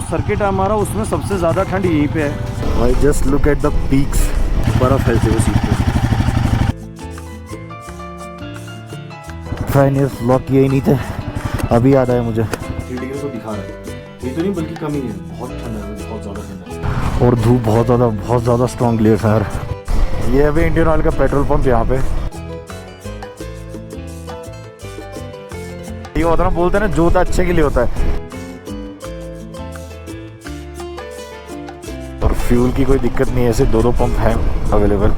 Circuit है हमारा, उसमें सबसे ज़्यादा ठंड यहीं पे है भाई। Just look at the peaks, बर्फ है जो सीट पे। फाइन ईयर्स व्लॉग किए ही नहीं थे, अभी याद आया मुझे। 3 डिग्री को दिखा रहा है, ये तो नहीं बल्कि कम ही है, बहुत ठंड है, बहुत ज़्यादा ठंड है और धूप बहुत ज़्यादा स्ट्रॉन्ग ग्लेयर्स है यार। ये अभी इंडियन ऑयल का पेट्रोल पंप यहाँ पे। ये होता है ना, बोलते हैं ना, जोत अच्छे के लिए होता है। और फ्यूल की कोई दिक्कत नहीं है, ऐसे 2 पंप हैं अवेलेबल।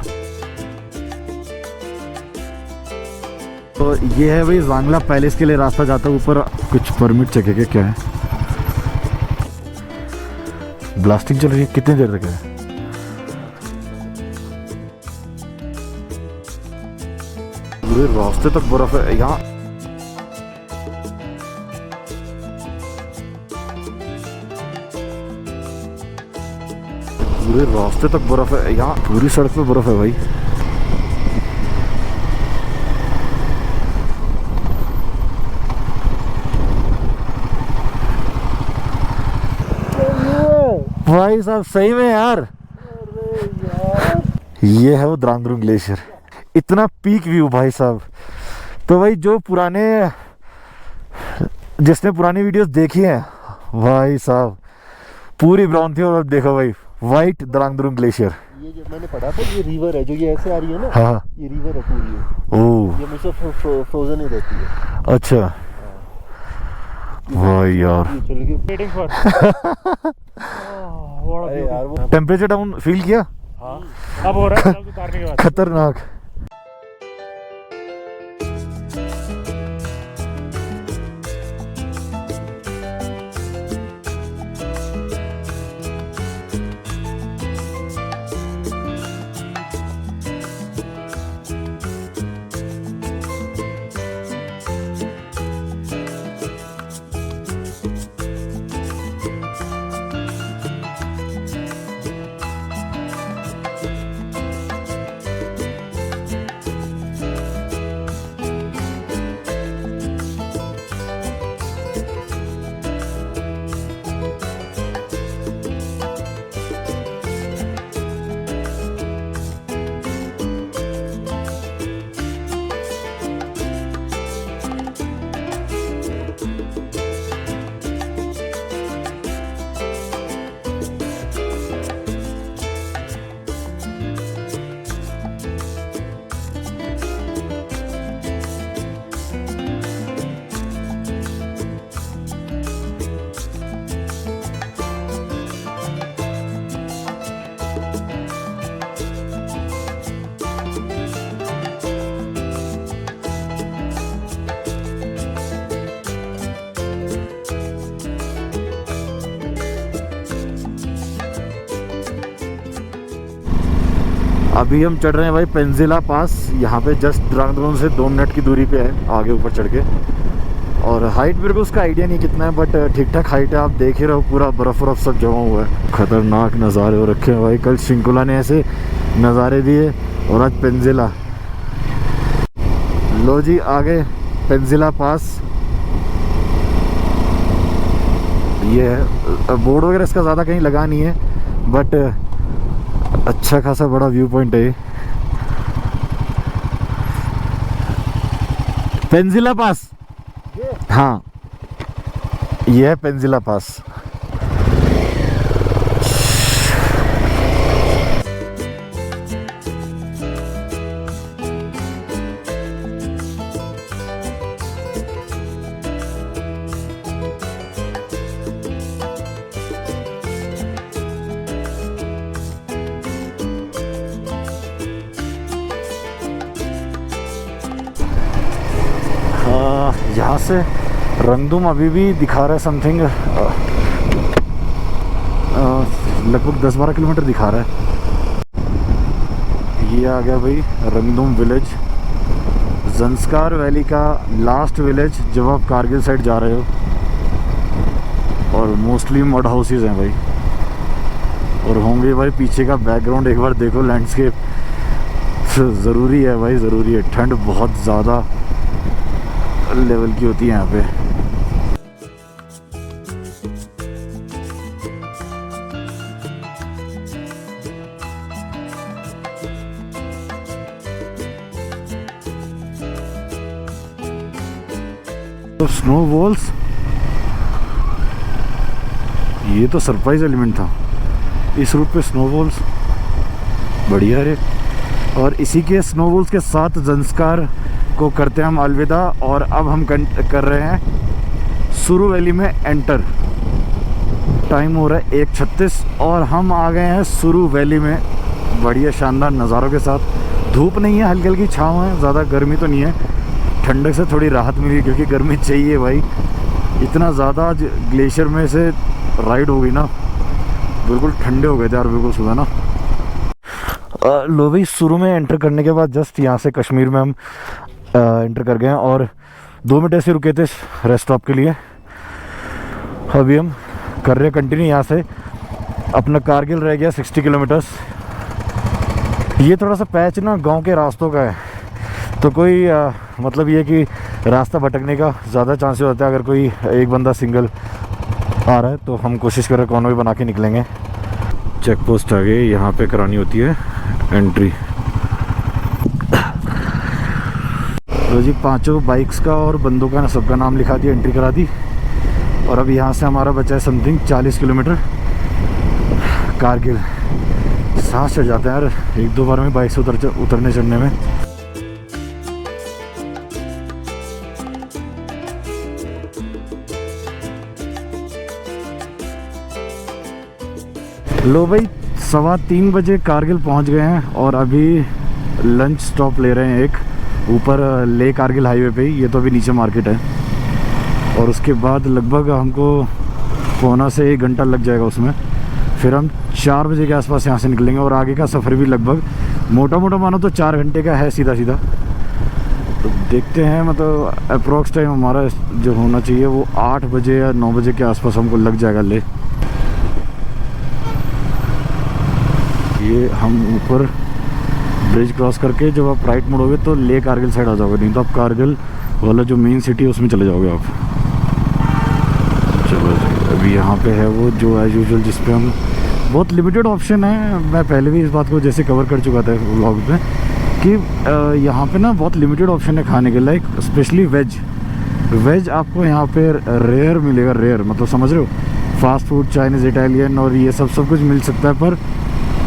तो ये है भाई जांगला पैलेस के लिए रास्ता जाता है ऊपर। कुछ परमिट चेक है क्या है? ब्लास्टिंग चल रही है, कितनी देर तक है? पूरे रास्ते तक बर्फ है यहाँ। पूरे रास्ते तक बर्फ है यहाँ, पूरी सड़क पे बर्फ है भाई। भाई साहब सही में यार, ये है वो द्रांगद्रुंग ग्लेशियर। इतना पीक व्यू भाई साहब। तो भाई जो जिसने पुरानी वीडियोस देखी हैं भाई साहब, पूरी ब्राउन थी। और देखो भाई वाइट द्रांगद्रुंग ग्लेशियर। ये जो मैंने पढ़ा था, ये रिवर है जो ये ऐसे आ रही है ना। हाँ ये रिवर है पूरी। ओह ये मुझसे फ्रोजन ही रहती है। अच्छा भाई यार। वेटिंग फॉर अरे यार वो टेम्परेचर डाउन फील किया? हाँ अब हो रहा है उतारने के बाद। खतरनाक। अभी हम चढ़ रहे हैं भाई पेंजिला पास। यहाँ पे जस्ट द्रांगद्रुंग से 2 मिनट की दूरी पे है आगे ऊपर चढ़ के। और हाइट मेरे को उसका आइडिया नहीं कितना है, बट ठीक ठाक हाइट है। आप देख ही रहे हो पूरा बर्फ सब जमा हुआ है। खतरनाक नज़ारे हो रखे हैं भाई। कल शिंकुला ने ऐसे नज़ारे दिए और आज पेंजिला। लो जी आगे पेंजिला पास ये है। बोर्ड वगैरह इसका ज़्यादा कहीं लगा नहीं है, बट अच्छा खासा बड़ा व्यू पॉइंट है। पेंजिला पास, हाँ ये है पेंजिला पास। यहाँ से रंगदुम अभी भी दिखा रहा है समथिंग, लगभग 10-12 किलोमीटर दिखा रहा है। ये आ गया भाई रंगदुम विलेज, ज़ंस्कार वैली का लास्ट विलेज जब आप कारगिल साइड जा रहे हो। और मोस्टली मड हाउसेस हैं भाई, और होंगे भाई। पीछे का बैकग्राउंड एक बार देखो, लैंडस्केप ज़रूरी है भाई, ज़रूरी है। ठंड बहुत ज़्यादा लेवल की होती है यहाँ पे। ऑफ स्नो वॉल्स, ये तो सरप्राइज एलिमेंट था। इस रूट पे स्नो वॉल्स बढ़िया है। और इसी के स्नो वॉल्स के साथ ज़ंस्कार को करते हैं हम अलविदा। और अब हम कर रहे हैं सुरु वैली में एंटर। टाइम हो रहा है 1:36 और हम आ गए हैं सुरु वैली में बढ़िया शानदार नज़ारों के साथ। धूप नहीं है, हल्की हल्की छाँव है, ज़्यादा गर्मी तो नहीं है। ठंडक से थोड़ी राहत मिली क्योंकि गर्मी चाहिए भाई। इतना ज़्यादा आज ग्लेशियर में से राइड हो गई ना, बिल्कुल ठंडे हो गए थे यार बिल्कुल सुबह ना। लो भाई, शुरू में एंटर करने के बाद जस्ट यहाँ से कश्मीर में हम एंटर कर गए हैं और 2 मिनट ऐसे रुके थे रेस्ट स्टॉप के लिए। अभी हम कर रहे हैं कंटिन्यू यहाँ से। अपना कारगिल रह गया 60 किलोमीटर्स। ये थोड़ा सा पैच ना गांव के रास्तों का है, तो कोई मतलब ये कि रास्ता भटकने का ज़्यादा चांसेस होता है। अगर कोई एक बंदा सिंगल आ रहा है तो हम कोशिश कर रहे हैं कौन भी बना के निकलेंगे। चेक पोस्ट आ गई, यहाँ पे करानी होती है एंट्री। तो जी 5 बाइक्स का और बंदों का सबका नाम लिखा दिया, एंट्री करा दी। और अब यहाँ से हमारा बचा है समथिंग 40 किलोमीटर कारगिल। सांस चढ़ जाता है यार 1-2 बार में बाइक से उतरने चढ़ने में। लो भाई, 3:15 बजे कारगिल पहुंच गए हैं और अभी लंच स्टॉप ले रहे हैं एक ऊपर ले कारगिल हाईवे पे ही। ये तो अभी नीचे मार्केट है और उसके बाद लगभग हमको 1.25 से 1 घंटा लग जाएगा उसमें। फिर हम 4 बजे के आसपास यहाँ से निकलेंगे और आगे का सफ़र भी लगभग मोटा मोटा मानो तो 4 घंटे का है सीधा सीधा। तो देखते हैं, मतलब अप्रॉक्स टाइम हमारा जो होना चाहिए वो 8 बजे या 9 बजे के आसपास हमको लग जाएगा ले। ये हम ऊपर ब्रिज क्रॉस करके जब आप राइट मुड़ोगे तो ले कारगिल साइड आ जाओगे, नहीं तो आप कारगिल वाला जो मेन सिटी है उसमें चले जाओगे आप। चलो अभी यहाँ पे है वो जो एज यूजुअल जिस पे हम बहुत लिमिटेड ऑप्शन है। मैं पहले भी इस बात को जैसे कवर कर चुका था व्लॉग में कि यहाँ पे ना बहुत लिमिटेड ऑप्शन है खाने के, लाइक स्पेशली वेज आपको यहाँ पे रेयर मिलेगा। रेयर मतलब समझ रहे हो, फास्ट फूड चाइनीज़ इटालियन और ये सब कुछ मिल सकता है पर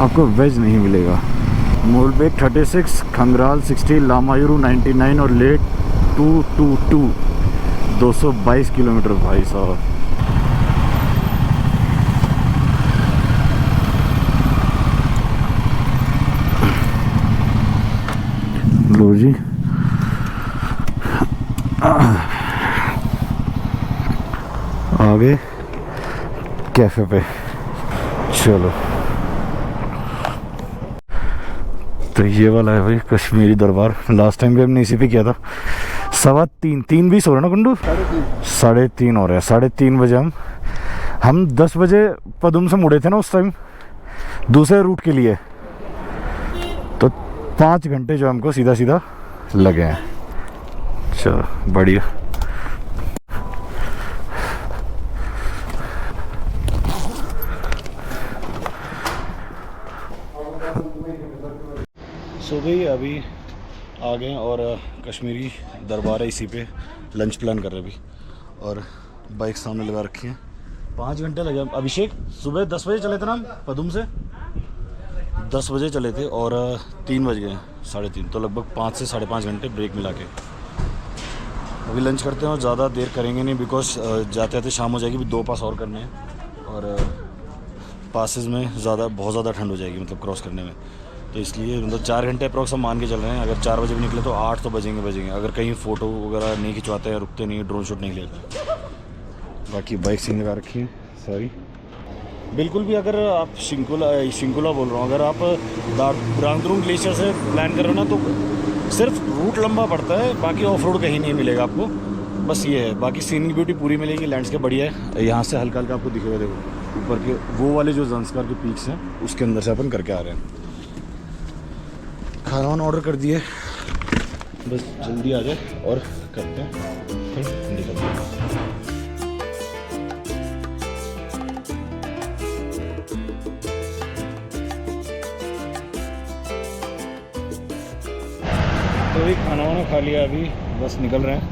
आपको वेज नहीं मिलेगा। मोलबेक 36, खंगराल 60, लामायुरू 99 और लेट 222 222 किलोमीटर भाई साहब। लो जी आगे कैफे पे चलो। तो ये वाला है भाई कश्मीरी दरबार। लास्ट टाइम भी हमने इसी पे किया था। 3:20 हो रहा ना कुंडू, 3:30 हो रहा है। 3:30 बजे हम 10 बजे पदुम से मुड़े थे ना उस टाइम दूसरे रूट के लिए, तो 5 घंटे जो हमको सीधा सीधा लगे हैं। चलो बढ़िया। सो भाई अभी आ गए और कश्मीरी दरबार है, इसी पे लंच प्लान कर रहे हैं अभी। और बाइक सामने लगा रखी है। 5 घंटे लगे। अभिषेक सुबह 10 बजे चले थे ना हम पदुम से, 10 बजे चले थे और 3 बज गए 3:30, तो लगभग 5 से 5.5 घंटे ब्रेक मिला के। अभी लंच करते हैं और ज़्यादा देर करेंगे नहीं बिकॉज जाते जाते शाम हो जाएगी। भी 2 पास और करने हैं और पासेस में बहुत ज़्यादा ठंड हो जाएगी मतलब क्रॉस करने में। तो इसलिए मतलब 4 घंटे अप्रॉक्स हम मान के चल रहे हैं। अगर 4 बजे भी निकले तो 8 तो बजेंगे। अगर कहीं फ़ोटो वगैरह नहीं खिंचवाते हैं, रुकते नहीं, ड्रोन शूट नहीं लेते। बाकी बाइक सिंग लगा रखी है सारी बिल्कुल भी। अगर आप शिंकुला बोल रहा हूँ, अगर आप रांगद्रुंग ग्लेशियर से प्लान कर रहे हो ना तो सिर्फ रूट लंबा पड़ता है, बाकी ऑफ रोड कहीं नहीं मिलेगा आपको। बस ये है, बाकी सीनिक ब्यूटी पूरी मिलेगी, लैंडस्केप बढ़िया है। यहाँ से हल्का हल्का आपको दिखेगा, देखो ऊपर के वो वाले जो ज़ंस्कार के पीक्स हैं उसके अंदर से अपन करके आ रहे हैं। खाना वाना ऑर्डर कर दिए, बस जल्दी आ जाए और करते हैं फिर निकलते हैं। तो भी खाना वाना खा लिया, अभी बस निकल रहे हैं।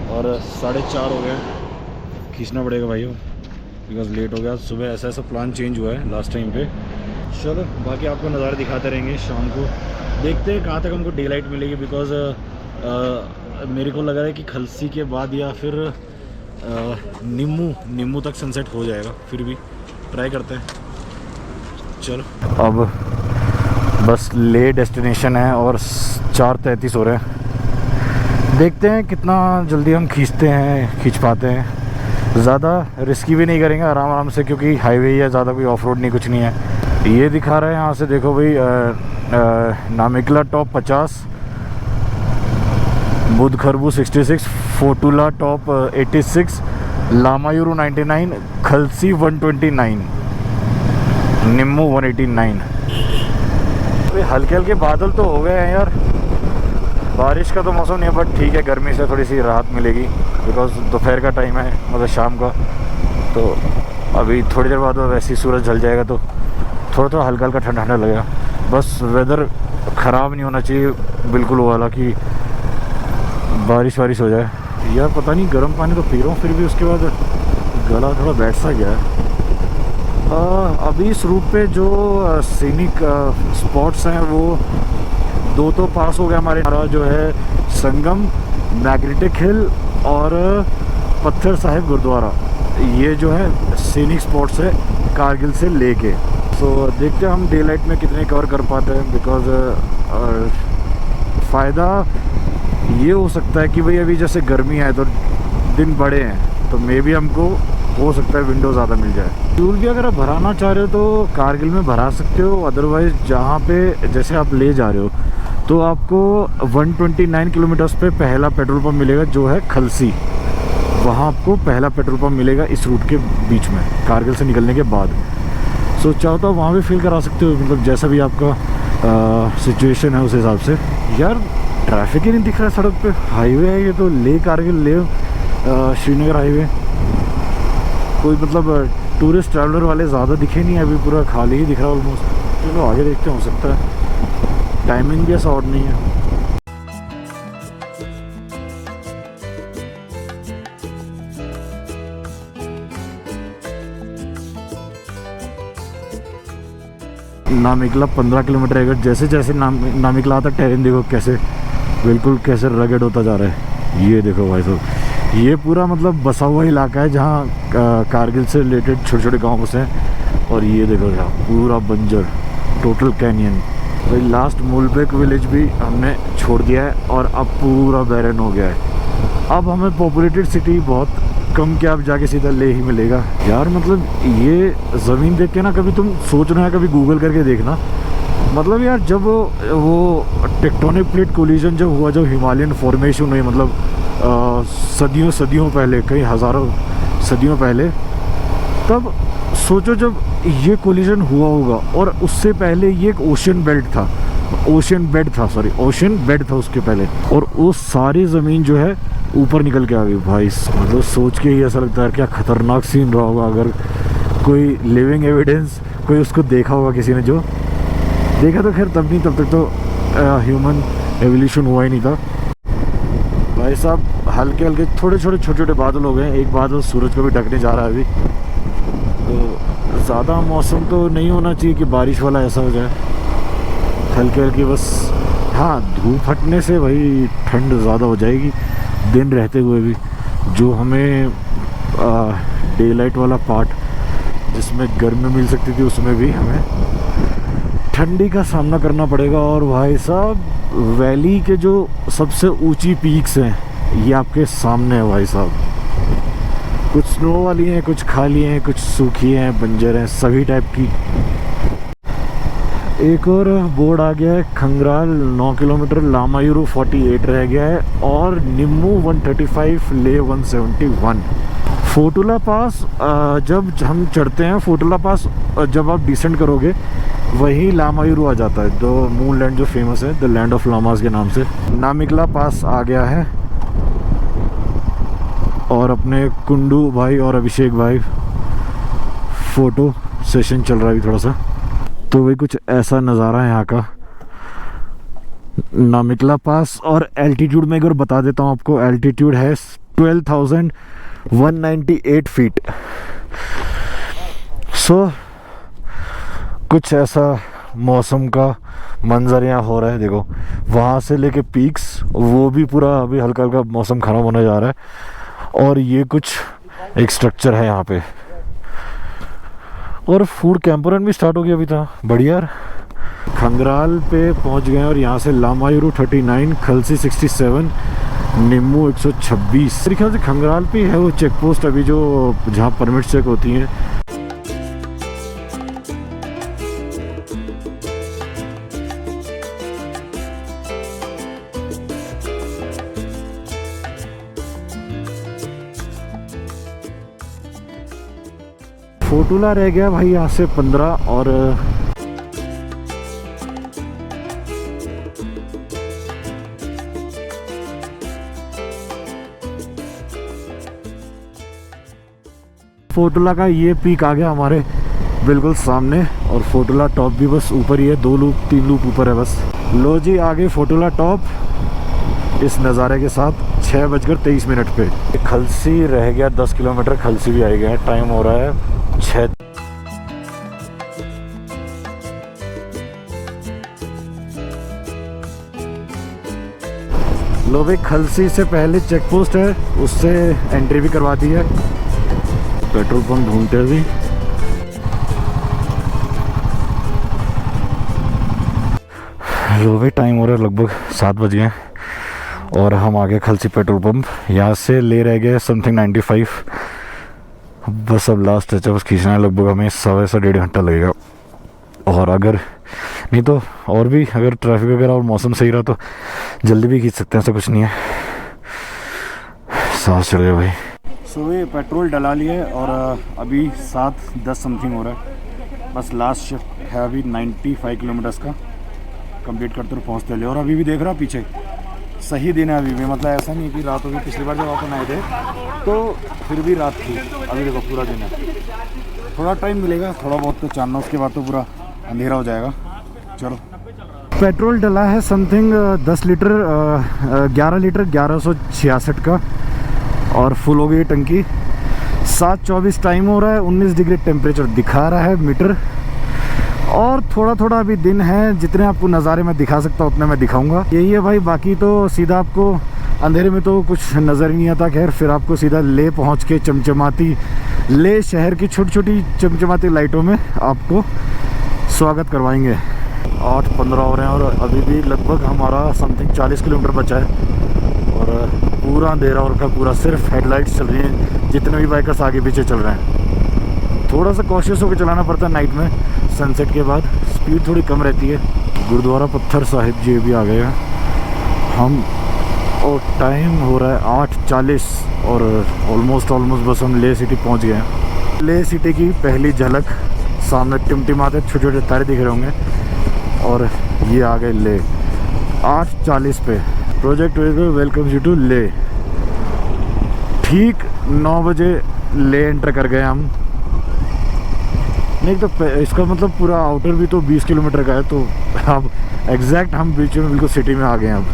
और 4:30 हो गए, खींचना पड़ेगा भाइयों बिकॉज लेट हो गया। सुबह ऐसा ऐसा प्लान चेंज हुआ है लास्ट टाइम पे। चलो बाकी आपको नज़ारे दिखाते रहेंगे शाम को, देखते हैं कहाँ तक हमको डे लाइट मिलेगी बिकॉज मेरे को लग रहा है कि खलसी के बाद या फिर नीमू तक सनसेट हो जाएगा, फिर भी ट्राई करते हैं। चलो अब बस ले डेस्टिनेशन है और 4:33 हो रहे हैं, देखते हैं कितना जल्दी हम खींच पाते हैं। ज़्यादा रिस्की भी नहीं करेंगे, आराम आराम से, क्योंकि हाईवे है, ज़्यादा कोई ऑफ रोड नहीं, कुछ नहीं है। ये दिखा रहा है यहाँ से, देखो भाई नामिकला टॉप 50, बुध खरबू 66, फोटुला टॉप 86, लामायुरू 99, खलसी 129, निम्मू 189। अभी हल्के हल्के बादल तो हो गए हैं यार, बारिश का तो मौसम नहीं है, बट ठीक है, गर्मी से थोड़ी सी राहत मिलेगी बिकॉज दोपहर का टाइम है, मतलब शाम का। तो अभी थोड़ी देर बाद वैसे ही सूरज ढल जाएगा तो थोड़ा थोड़ा हल्का हल्का ठंडा ठंडा लगेगा। बस वेदर ख़राब नहीं होना चाहिए बिल्कुल, वो हालांकि बारिश वारिश हो जाए। यार पता नहीं, गर्म पानी तो पी रहा हूँ फिर भी उसके बाद गला थोड़ा बैठ सा गया है। अभी इस रूट पे जो सीनिक स्पॉट्स हैं वो दो तो पास हो गया हमारे, जो है संगम, मैग्नेटिक हिल और पत्थर साहिब गुरुद्वारा, ये जो है सीनिक स्पॉट्स है कारगिल से लेके। तो देखते हैं हम डे लाइट में कितने कवर कर पाते हैं बिकॉज फ़ायदा ये हो सकता है कि भाई अभी जैसे गर्मी है तो दिन बड़े हैं, तो मे भी हमको हो सकता है विंडो ज़्यादा मिल जाए। फ्यूल भी अगर आप भराना चाह रहे हो तो कारगिल में भरा सकते हो, अदरवाइज़ जहाँ पे जैसे आप ले जा रहे हो तो आपको 129 किलोमीटर्स पे पहला पेट्रोल पंप मिलेगा जो है खलसी, वहाँ आपको पहला पेट्रोल पंप मिलेगा इस रूट के बीच में कारगिल से निकलने के बाद। सो चाहो तो वहाँ भी फिल करा सकते हो, मतलब जैसा भी आपका सिचुएशन है उस हिसाब से। यार ट्रैफिक ही नहीं दिख रहा है सड़क पे, हाईवे है ये तो, ले कारगिल ले श्रीनगर हाईवे, कोई मतलब टूरिस्ट ट्रैवलर वाले ज़्यादा दिखे नहीं है, अभी पूरा खाली ही दिख रहा है ऑलमोस्ट। चलो आगे देखते हैं, हो सकता है टाइमिंग भी ऐसा और नहीं है। नामिकला 15 किलोमीटर है, जैसे जैसे नामिकला आता टेरेन देखो कैसे बिल्कुल कैसे रगड़ होता जा रहा है। ये देखो भाई साहब, ये पूरा मतलब बसा हुआ इलाका है जहाँ कारगिल से रिलेटेड छोटे छोटे गाँव बसे हैं। और ये देखो यहाँ पूरा बंजर टोटल कैनियन। भाई लास्ट मूलबेक विलेज भी हमने छोड़ दिया है और अब पूरा बैरन हो गया है। अब हमें पॉपुलेटेड सिटी बहुत कम के अब जाके सीधा ले ही मिलेगा। यार मतलब ये ज़मीन देख के ना कभी तुम सोचना है, कभी गूगल करके देखना, मतलब यार जब वो टेक्टोनिक प्लेट कोलिजन जब हुआ, जब हिमालयन फॉर्मेशन हुई, मतलब सदियों पहले, कई हज़ारों सदियों पहले, तब सोचो जब ये कोलिजन हुआ होगा और उससे पहले ये एक ओशन बेड था उसके पहले, और वो सारी ज़मीन जो है ऊपर निकल के आ गई। भाई मतलब सोच के ही ऐसा लगता है क्या खतरनाक सीन रहा होगा, अगर कोई लिविंग एविडेंस कोई उसको देखा होगा, किसी ने जो देखा तो खैर तब नहीं, तब तक तो ह्यूमन एवोल्यूशन हुआ ही नहीं था। भाई साहब हल्के हल्के छोटे छोटे बादल हो गए, एक बादल सूरज को भी ढकने जा रहा है अभी, तो ज़्यादा मौसम तो नहीं होना चाहिए कि बारिश वाला ऐसा हो जाए, हल्के हल्के बस। हाँ धूप हटने से भाई ठंड ज़्यादा हो जाएगी दिन रहते हुए भी, जो हमें डे लाइट वाला पार्ट जिसमें गर्मी मिल सकती थी उसमें भी हमें ठंडी का सामना करना पड़ेगा। और भाई साहब वैली के जो सबसे ऊंची पीक्स हैं ये आपके सामने है भाई साहब, कुछ स्नो वाली हैं, कुछ खाली हैं, कुछ सूखी हैं, बंजर हैं, सभी टाइप की। एक और बोर्ड आ गया है, खंगराल 9 किलोमीटर, लामायुरू 48 रह गया है, और निम्मू 135, ले 171। फोटुला पास जब हम चढ़ते हैं, फोटुला पास जब आप डिसेंड करोगे वही लामायुरू आ जाता है, जो मून लैंड जो फेमस है, द लैंड ऑफ लामास के नाम से। नामिकला पास आ गया है और अपने कुंडू भाई और अभिषेक भाई फ़ोटो सेशन चल रहा है अभी थोड़ा सा, तो वही कुछ ऐसा नज़ारा है यहाँ का नामिकला पास। और एल्टीट्यूड में अगर बता देता हूँ आपको, एल्टीट्यूड है 12,198 फीट। सो कुछ ऐसा मौसम का मंजर यहाँ हो रहा है। देखो वहाँ से लेके पीक्स, वो भी पूरा अभी हल्का हल्का मौसम ख़राब होने जा रहा है। और ये कुछ एक स्ट्रक्चर है यहाँ पे। और फूड कैंपर रन भी स्टार्ट हो गया अभी था। बढ़िया यार। खंगराल पे पहुँच गए और यहाँ से लामायुरू 39, खलसी 67, निम्मू 126। मेरे ख्याल से खंगराल पे है वो चेक पोस्ट अभी जो जहाँ परमिट चेक होती हैं। फोटुला रह गया भाई यहाँ से 15। और फोटुला का ये पीक आ गया हमारे बिल्कुल सामने। और फोटुला टॉप भी बस ऊपर ही है, 2 लूप 3 लूप ऊपर है बस। लो जी आगे फोटुला टॉप इस नज़ारे के साथ 6:23 पे। खलसी रह गया 10 किलोमीटर, खलसी भी आ गया है। टाइम हो रहा है 6। लो भाई खलसी से पहले चेक पोस्ट है, उससे एंट्री भी करवा दी है। पेट्रोल पंप ढूंढते हुए लो भाई टाइम हो रहा है लगभग 7 बज गए और हम आ गए खलसी पेट्रोल पंप। यहाँ से ले रह गए समथिंग 95। बस अब लास्ट टच बस खींचना है। लगभग हमें 1.25 घंटा लगेगा। और अगर नहीं तो और भी अगर ट्रैफिक वगैरह और मौसम सही रहा तो जल्दी भी खींच सकते हैं, ऐसा कुछ नहीं है। सांस चल गया भाई। सुबह पेट्रोल डला लिया है और अभी 7:10 समथिंग हो रहा है। बस लास्ट शिफ्ट है अभी 95 किलोमीटर्स का कंप्लीट करते हुए पहुँचते लिए। और अभी भी देख रहा पीछे सही दिन है अभी भी, मतलब ऐसा नहीं कि रात होगी। पिछली बार जब अपन आए थे तो फिर भी रात थी, अभी देखो पूरा दिन है। थोड़ा टाइम मिलेगा, थोड़ा बहुत तो चानना, उसके बाद तो पूरा अंधेरा हो जाएगा। चलो पेट्रोल डला है समथिंग 10 लीटर 11 लीटर 1166 का और फुल हो गई टंकी। 7:24 टाइम हो रहा है, 19 डिग्री टेम्परेचर दिखा रहा है मीटर। और थोड़ा थोड़ा अभी दिन है, जितने आपको नज़ारे में दिखा सकता हूँ उतने मैं दिखाऊंगा। यही है भाई, बाकी तो सीधा आपको अंधेरे में तो कुछ नज़र ही नहीं आता। खैर फिर आपको सीधा ले पहुँच के चमचमाती ले शहर की छोटी छोटी चमचमाती लाइटों में आपको स्वागत करवाएंगे। 8:15 हो रहे हैं और अभी भी लगभग हमारा समथिंग 40 किलोमीटर बचा है। और पूरा अंधेरा और का पूरा सिर्फ हेडलाइट्स चल रही हैं, जितने भी बाइकर्स आगे पीछे चल रहे हैं। थोड़ा सा कॉशियस होकर चलाना पड़ता है नाइट में, सनसेट के बाद स्पीड थोड़ी कम रहती है। गुरुद्वारा पत्थर साहिब जी भी आ गए हैं हम। और टाइम हो रहा है 8:40 और ऑलमोस्ट बस हम ले सिटी पहुंच गए हैं। ले सिटी की पहली झलक सामने टिमटिमाते छोटे छोटे तारे दिख रहे होंगे। और ये आ गए ले 8:40 पे। प्रोजेक्ट वेलकम यू टू ले। ठीक 9 बजे ले एंटर कर गए हम। नहीं तो इसका मतलब पूरा आउटर भी तो 20 किलोमीटर का है, तो अब एग्जैक्ट हम बीच में बिल्कुल सिटी में आ गए हैं। अब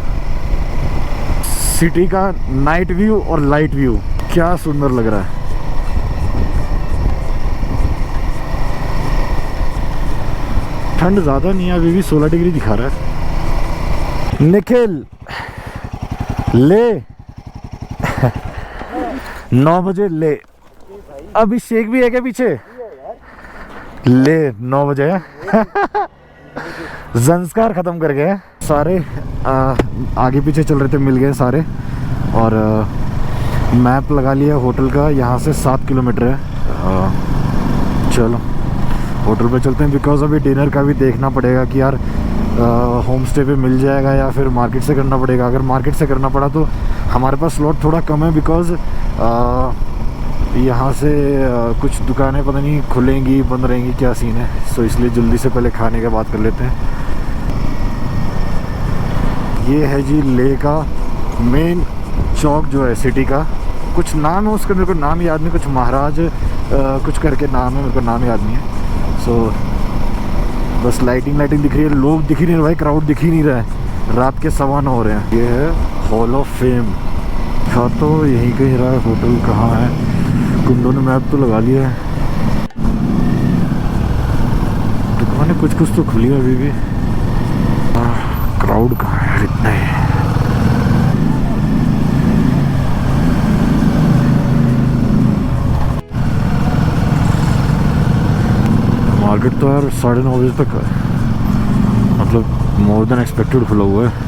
सिटी का नाइट व्यू और लाइट व्यू क्या सुंदर लग रहा है। ठंड ज़्यादा नहीं है, अभी भी 16 डिग्री दिखा रहा है। निखिल ले 9 बजे ले। अभिषेक भी है क्या पीछे? ले 9 बजे संस्कार ख़त्म कर गए सारे। आगे पीछे चल रहे थे, मिल गए सारे। और मैप लगा लिया होटल का, यहाँ से 7 किलोमीटर है। चलो होटल पे चलते हैं, बिकॉज अभी डिनर का भी देखना पड़ेगा कि यार होम स्टे पे मिल जाएगा या फिर मार्केट से करना पड़ेगा। अगर मार्केट से करना पड़ा तो हमारे पास स्लॉट थोड़ा कम है, बिकॉज यहाँ से कुछ दुकानें पता नहीं खुलेंगी बंद रहेंगी, क्या सीन है। सो इसलिए जल्दी से पहले खाने का बात कर लेते हैं। ये है जी ले का मेन चौक जो है सिटी का। कुछ नाम है उसका, मेरे को नाम याद नहीं, कुछ महाराज कुछ करके नाम है, मेरे को नाम याद नहीं है। सो बस लाइटिंग दिख रही है, लोग दिख ही नहीं रहे भाई, क्राउड दिख ही नहीं रहा है। रात के 9:15 हो रहे हैं। ये है हॉल ऑफ फेम था तो यहीं कहीं रहा है होटल कहाँ है। कुंडों ने मैप तो लगा लिया है। दुकानें कुछ कुछ तो खुली है अभी भी। क्राउड कहाँ है इतना ही। मार्केट तो यार 9:30 बजे तक मतलब मोर देन एक्सपेक्टेड खुला हुआ है।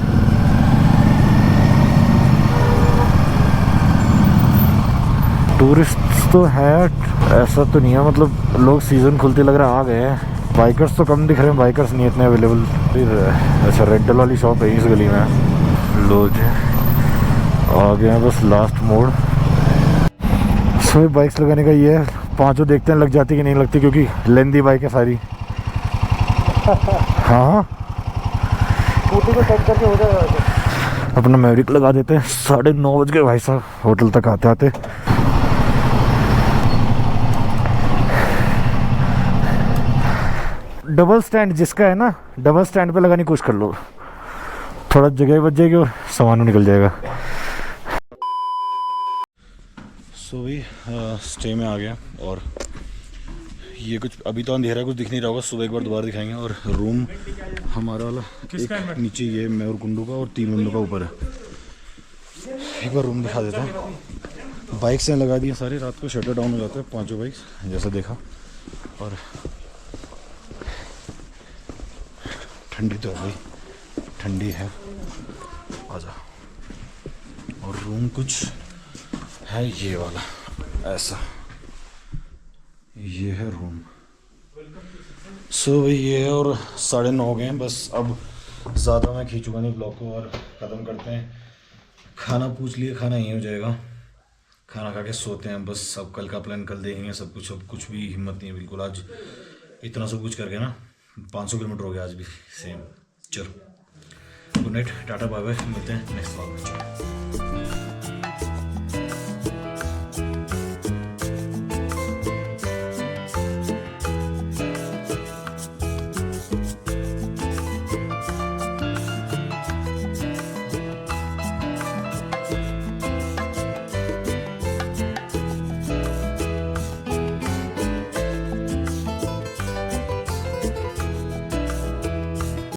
टूरिस्ट तो है, ऐसा तो नहीं है, मतलब लोग सीज़न खुलते लग रहा है आ गए हैं। बाइकर्स तो कम दिख रहे हैं, बाइकर्स नहीं इतने अवेलेबल। फिर अच्छा रेंटल वाली शॉप है इस गली में। लो जी आ गए हैं बस लास्ट मोड़। सो बाइक्स लगाने का ये है, पांचों देखते हैं लग जाती कि नहीं लगती, क्योंकि लेंदी बाइक है सारी। हाँ स्कूटी को सेट करके हो जाएगा। अपना मैवरिक लगा देते हैं। 9:30 बज गए भाई साहब होटल तक आते आते। डबल स्टैंड जिसका है ना, डबल स्टैंड पे लगाने की कोशिश कर लो, थोड़ा जगह बच जाएगी और सामान निकल जाएगा। सो भी स्टे में आ गया और ये कुछ अभी तो अंधेरा कुछ दिख नहीं रहा होगा, सुबह एक बार दोबारा दिखाएंगे। और रूम हमारा वाला एक नीचे ये मैं और कुंडू का और 3 विंडो का ऊपर है। एक बार रूम दिखा देता हूँ। बाइक्स लगा दी सारी, रात को शटर डाउन हो जाता है पांचों बाइक्स जैसा देखा। और ठंडी तो है भाई, ठंडी है, आजा। और रूम कुछ है ये वाला ऐसा, ये है रूम। सो भाई ये है और 9:30 हो गए हैं बस। अब ज़्यादा मैं खींचूंगा नहीं ब्लॉग को और ख़त्म करते हैं। खाना पूछ लिए, खाना यहीं हो जाएगा, खाना खा के सोते हैं बस। अब कल का प्लान कल देखेंगे सब कुछ। अब कुछ भी हिम्मत नहीं है बिल्कुल आज इतना सब कुछ करके ना। 500 किलोमीटर हो गया आज भी सेम। चलो good night, tata bye bye, मिलते हैं नेक्स्ट व्लॉग में।